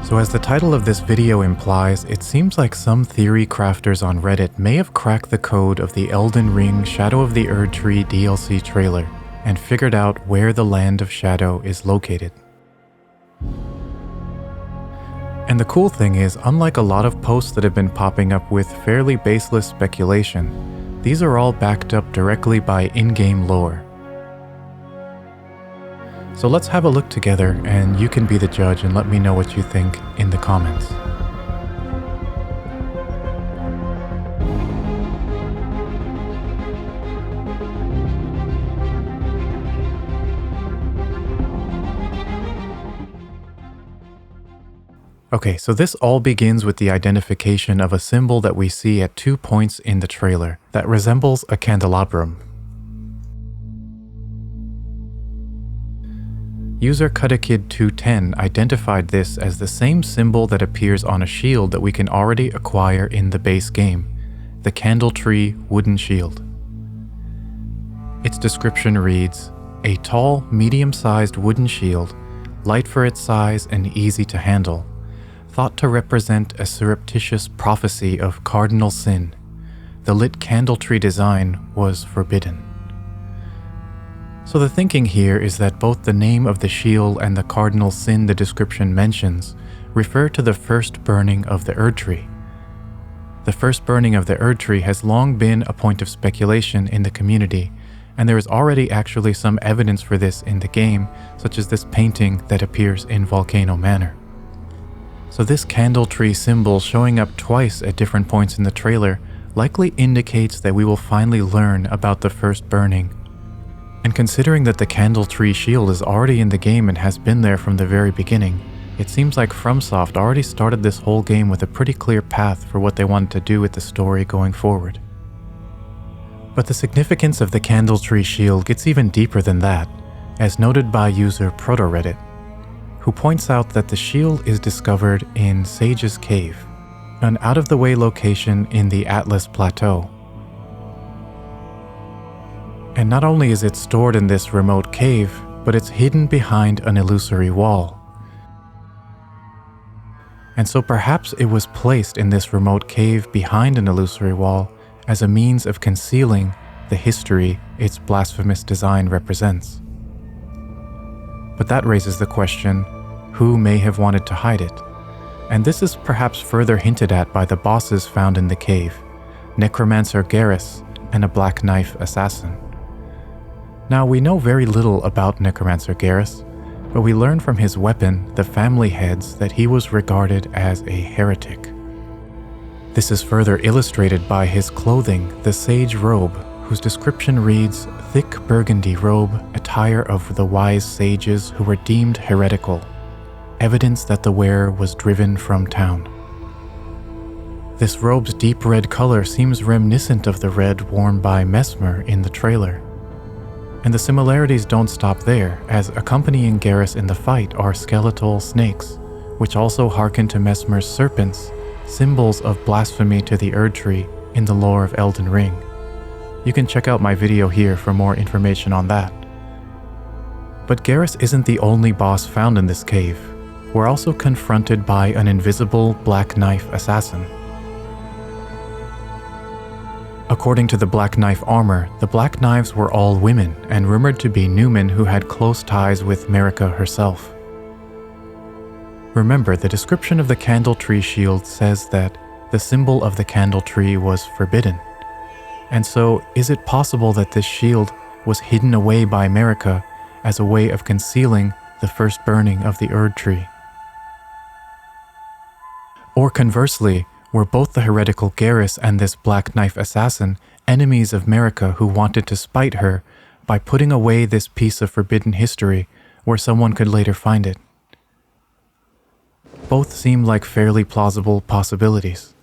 So as the title of this video implies, it seems like some theory crafters on Reddit may have cracked the code of the Elden Ring Shadow of the Erdtree DLC trailer and figured out where the Land of Shadow is located. And the cool thing is, unlike a lot of posts that have been popping up with fairly baseless speculation, these are all backed up directly by in-game lore. So let's have a look together, and you can be the judge and let me know what you think in the comments. Okay, so this all begins with the identification of a symbol that we see at 2 points in the trailer that resembles a candelabrum. User Cutakid210 identified this as the same symbol that appears on a shield that we can already acquire in the base game, the Erdtree wooden shield. Its description reads, "A tall, medium-sized wooden shield, light for its size and easy to handle, thought to represent a surreptitious prophecy of cardinal sin. The lit Erdtree design was forbidden." So the thinking here is that both the name of the shield and the cardinal sin the description mentions refer to the first burning of the Erdtree. The first burning of the Erdtree has long been a point of speculation in the community, and there is already actually some evidence for this in the game, such as this painting that appears in Volcano Manor. So this Erdtree symbol showing up twice at different points in the trailer likely indicates that we will finally learn about the first burning. And considering that the Erdtree shield is already in the game and has been there from the very beginning, it seems like FromSoft already started this whole game with a pretty clear path for what they wanted to do with the story going forward. But the significance of the Erdtree shield gets even deeper than that, as noted by user ProtoReddit, who points out that the shield is discovered in Sage's Cave, an out-of-the-way location in the Atlas Plateau. And not only is it stored in this remote cave, but it's hidden behind an illusory wall. And so perhaps it was placed in this remote cave behind an illusory wall as a means of concealing the history its blasphemous design represents. But that raises the question, who may have wanted to hide it? And this is perhaps further hinted at by the bosses found in the cave, Necromancer Garrus and a Black Knife assassin. Now, we know very little about Necromancer Garrus, but we learn from his weapon, the family heads, that he was regarded as a heretic. This is further illustrated by his clothing, the Sage Robe, whose description reads, "Thick burgundy robe, attire of the wise sages who were deemed heretical, evidence that the wearer was driven from town." This robe's deep red color seems reminiscent of the red worn by Mesmer in the trailer. And the similarities don't stop there, as accompanying Garrus in the fight are skeletal snakes, which also hearken to Mesmer's serpents, symbols of blasphemy to the Erdtree in the lore of Elden Ring. You can check out my video here for more information on that. But Garrus isn't the only boss found in this cave. We're also confronted by an invisible Black Knife assassin. According to the Black Knife armor, the Black Knives were all women and rumored to be Newmen who had close ties with Marika herself. Remember, the description of the Erdtree shield says that the symbol of the Erdtree was forbidden. And so, is it possible that this shield was hidden away by Marika as a way of concealing the first burning of the Erdtree? Or conversely, were both the heretical Garrus and this Black Knife assassin enemies of Marika who wanted to spite her by putting away this piece of forbidden history where someone could later find it? Both seem like fairly plausible possibilities.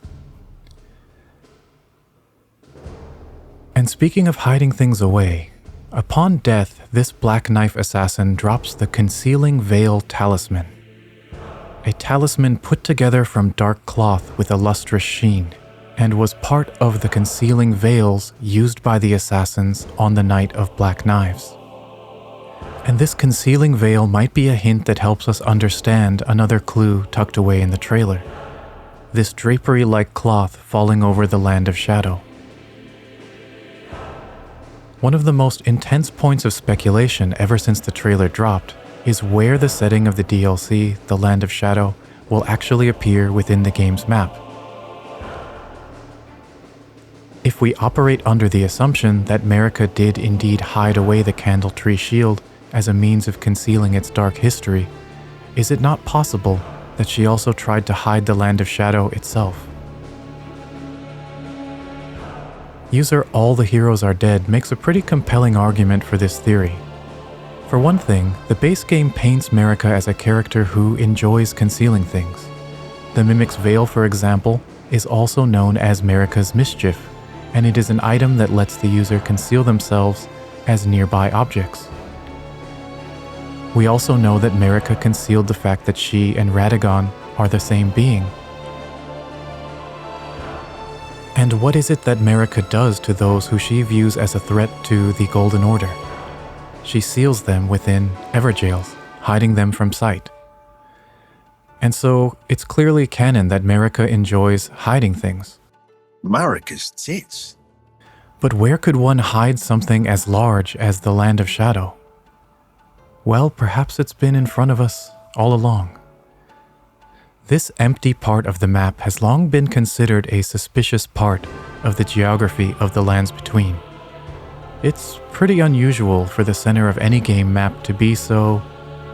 And speaking of hiding things away, upon death, this Black Knife assassin drops the Concealing Veil Talisman. A talisman put together from dark cloth with a lustrous sheen, and was part of the concealing veils used by the assassins on the night of Black Knives. And this concealing veil might be a hint that helps us understand another clue tucked away in the trailer. This drapery-like cloth falling over the land of shadow. One of the most intense points of speculation ever since the trailer dropped is where the setting of the DLC, the Land of Shadow, will actually appear within the game's map. If we operate under the assumption that Marika did indeed hide away the Candletree shield as a means of concealing its dark history, is it not possible that she also tried to hide the Land of Shadow itself? User All the Heroes Are Dead makes a pretty compelling argument for this theory. For one thing, the base game paints Marika as a character who enjoys concealing things. The Mimic's Veil, for example, is also known as Marika's Mischief, and it is an item that lets the user conceal themselves as nearby objects. We also know that Marika concealed the fact that she and Radagon are the same being. And what is it that Marika does to those who she views as a threat to the Golden Order? She seals them within Everjails, hiding them from sight. And so, it's clearly canon that Marika enjoys hiding things. Marika's tits. But where could one hide something as large as the Land of Shadow? Well, perhaps it's been in front of us all along. This empty part of the map has long been considered a suspicious part of the geography of the lands between. It's pretty unusual for the center of any game map to be so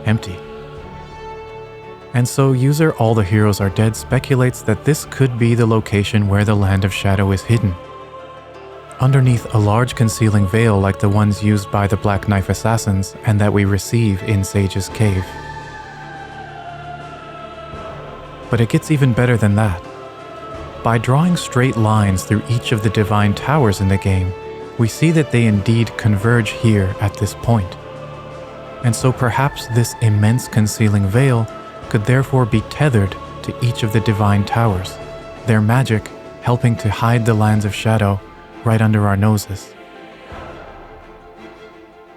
empty. And so user All the Heroes Are Dead speculates that this could be the location where the Land of Shadow is hidden, underneath a large concealing veil like the ones used by the Black Knife Assassins and that we receive in Sage's Cave. But it gets even better than that. By drawing straight lines through each of the divine towers in the game, we see that they indeed converge here at this point. And so perhaps this immense concealing veil could therefore be tethered to each of the divine towers, their magic helping to hide the Lands of Shadow right under our noses.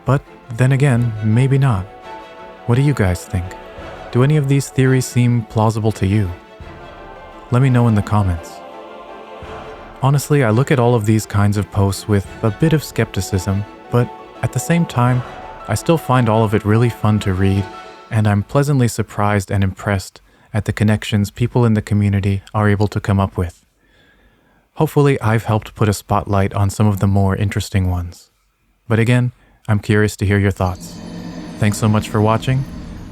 But then again, maybe not. What do you guys think? Do any of these theories seem plausible to you? Let me know in the comments. Honestly, I look at all of these kinds of posts with a bit of skepticism, but at the same time, I still find all of it really fun to read, and I'm pleasantly surprised and impressed at the connections people in the community are able to come up with. Hopefully, I've helped put a spotlight on some of the more interesting ones. But again, I'm curious to hear your thoughts. Thanks so much for watching.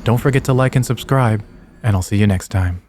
Don't forget to like and subscribe, and I'll see you next time.